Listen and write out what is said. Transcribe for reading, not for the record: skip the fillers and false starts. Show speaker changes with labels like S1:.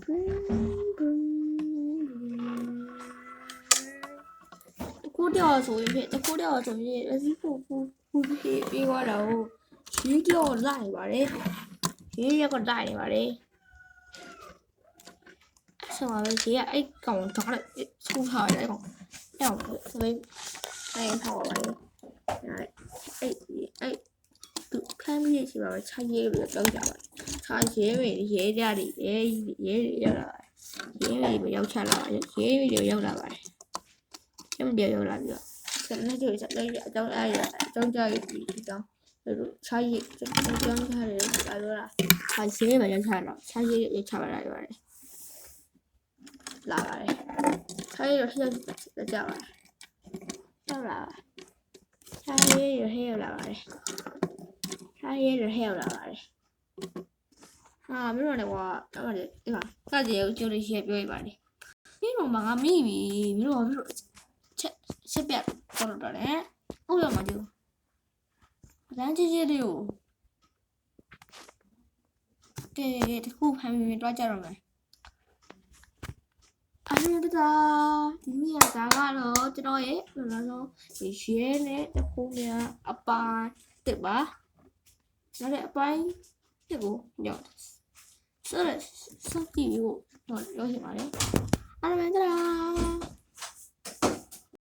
S1: ကိုတယောက်ဆိုရင်တကိုတယောက်ဆိုရင်အစည်းဖို့ပြေးသွားတာကိုရေးတယောက်လိုက်နေပါတယ်ရေးရက်ကလိုက်နေပါတယ်ဆက်ပါပဲရေးကအဲ့ကောင်ဓာတ်စကူထားရတယ်ကောင်အဲ့ဆိုရင်ထောက်ပါပါအဲ့သူခမ်းပြီးရှိပါပဲခြားရေးပြီးတော့ကြောက်ကြပါခြားရေးကြတယ်ရေးရောက်လာရေးပဲရောက်ချလာပါရေးတွေရောက်လာပါတယ်ကျမပြောရောက်လာပြီးတော့ဆက်နေကြအကြောင်းအားရအကြောင်းကြားပြီးဒီကြောင်းခြားရေးကြောင်းထားတယ်ဘာလို့လားခြားရေးပဲရောက်ချလာခြားရေးရောက်ချပါလာပါတယ်လာပါတယ်ခြားရေးရောက်ကြပါတယ်ရောက်လာခြားရေးရောက်လာပါတယ်ခြားရေးရောက်လာပါတယ်ဟာမင်းတို့လည်းကွာအဲ့ဒီကစကြည့်ကျိုးလေးရှင်းပြောပြပါလေမင်းတို့ကငါမိပြီမင်းတို့ချက်ပြတ်တော့တယ်ဟုတ်ရမှာဒီလမ်းကြီးလေးကိုတခုဖမ်းပြီးတွားကြတော့မယ်အဲ့ဒါဒီနေ့ကဒါကတော့ကျွန်တော်ရဲ့ဘယ်လိုလဲရဲနဲ့တခုများအပိုင်းတစ်ပါနောက်တဲ့အပိုင်းတစ်ကိုညော့ဆိုတော့စက်တီကိုတော့ပြောချင်ပါတယ်အားလုံးပဲတရာ